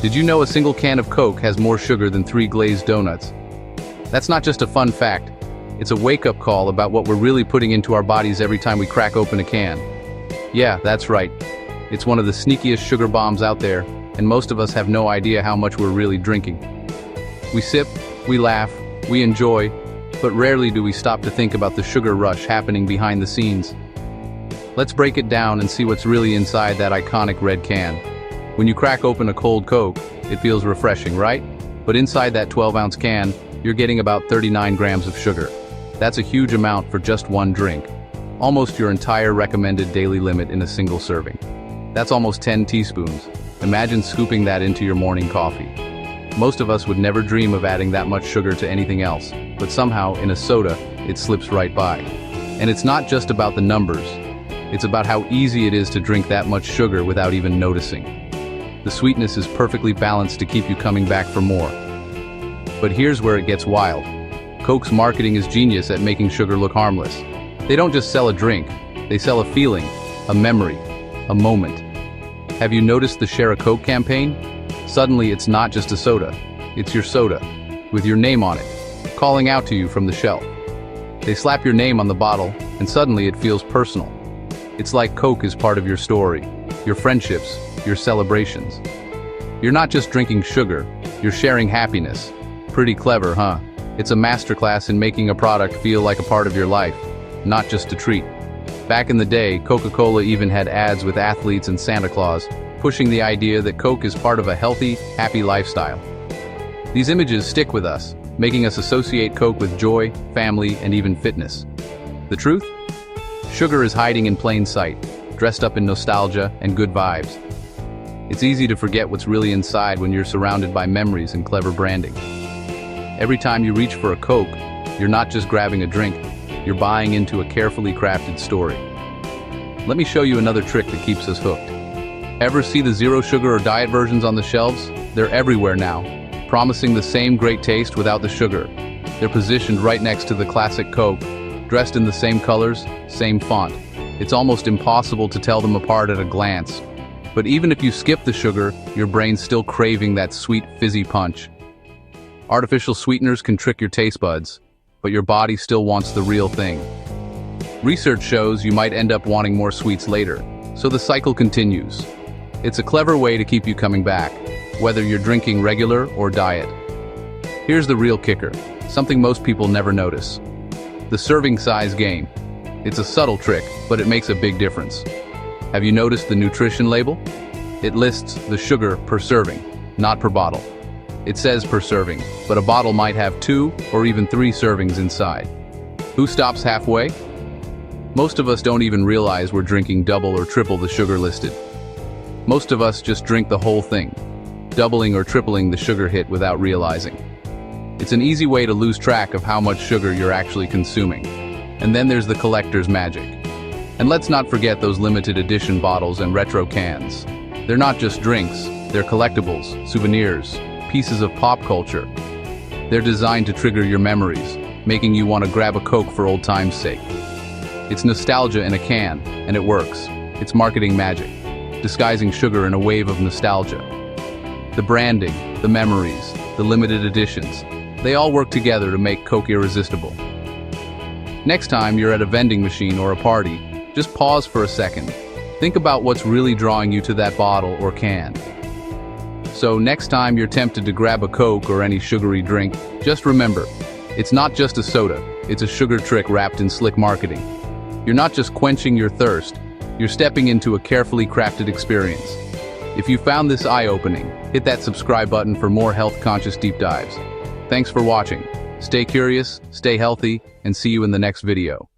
Did you know a single can of Coke has more sugar than 3 glazed donuts? That's not just a fun fact. It's a wake-up call about what we're really putting into our bodies every time we crack open a can. Yeah, that's right. It's one of the sneakiest sugar bombs out there, and most of us have no idea how much we're really drinking. We sip, we laugh, we enjoy, but rarely do we stop to think about the sugar rush happening behind the scenes. Let's break it down and see what's really inside that iconic red can. When you crack open a cold Coke, it feels refreshing, right? But inside that 12-ounce can, you're getting about 39 grams of sugar. That's a huge amount for just one drink. Almost your entire recommended daily limit in a single serving. That's almost 10 teaspoons. Imagine scooping that into your morning coffee. Most of us would never dream of adding that much sugar to anything else, but somehow, in a soda, it slips right by. And it's not just about the numbers. It's about how easy it is to drink that much sugar without even noticing. The sweetness is perfectly balanced to keep you coming back for more. But here's where it gets wild. Coke's marketing is genius at making sugar look harmless. They don't just sell a drink, they sell a feeling, a memory, a moment. Have you noticed the Share a Coke campaign? Suddenly it's not just a soda, it's your soda, with your name on it, calling out to you from the shelf. They slap your name on the bottle, and suddenly it feels personal. It's like Coke is part of your story, your friendships, your celebrations. You're not just drinking sugar, you're sharing happiness. Pretty clever, huh? It's a masterclass in making a product feel like a part of your life, not just a treat. Back in the day, Coca Cola even had ads with athletes and Santa Claus, pushing the idea that Coke is part of a healthy, happy lifestyle. These images stick with us, making us associate Coke with joy, family, and even fitness. The truth? Sugar is hiding in plain sight, dressed up in nostalgia and good vibes. It's easy to forget what's really inside when you're surrounded by memories and clever branding. Every time you reach for a Coke, you're not just grabbing a drink, you're buying into a carefully crafted story. Let me show you another trick that keeps us hooked. Ever see the zero sugar or diet versions on the shelves? They're everywhere now, promising the same great taste without the sugar. They're positioned right next to the classic Coke, dressed in the same colors, same font. It's almost impossible to tell them apart at a glance. But even if you skip the sugar, your brain's still craving that sweet, fizzy punch. Artificial sweeteners can trick your taste buds, but your body still wants the real thing. Research shows you might end up wanting more sweets later, so the cycle continues. It's a clever way to keep you coming back, whether you're drinking regular or diet. Here's the real kicker, something most people never notice. The serving size game. It's a subtle trick, but it makes a big difference. Have you noticed the nutrition label? It lists the sugar per serving, not per bottle. It says per serving, but a bottle might have 2 or even 3 servings inside. Who stops halfway? Most of us don't even realize we're drinking double or triple the sugar listed. Most of us just drink the whole thing, doubling or tripling the sugar hit without realizing. It's an easy way to lose track of how much sugar you're actually consuming. And then there's the collector's magic. And let's not forget those limited edition bottles and retro cans. They're not just drinks, they're collectibles, souvenirs, pieces of pop culture. They're designed to trigger your memories, making you want to grab a Coke for old time's sake. It's nostalgia in a can, and it works. It's marketing magic, disguising sugar in a wave of nostalgia. The branding, the memories, the limited editions, they all work together to make Coke irresistible. Next time you're at a vending machine or a party, just pause for a second. Think about what's really drawing you to that bottle or can. So next time you're tempted to grab a Coke or any sugary drink, just remember, it's not just a soda, it's a sugar trick wrapped in slick marketing. You're not just quenching your thirst, you're stepping into a carefully crafted experience. If you found this eye-opening, hit that subscribe button for more health-conscious deep dives. Thanks for watching. Stay curious, stay healthy, and see you in the next video.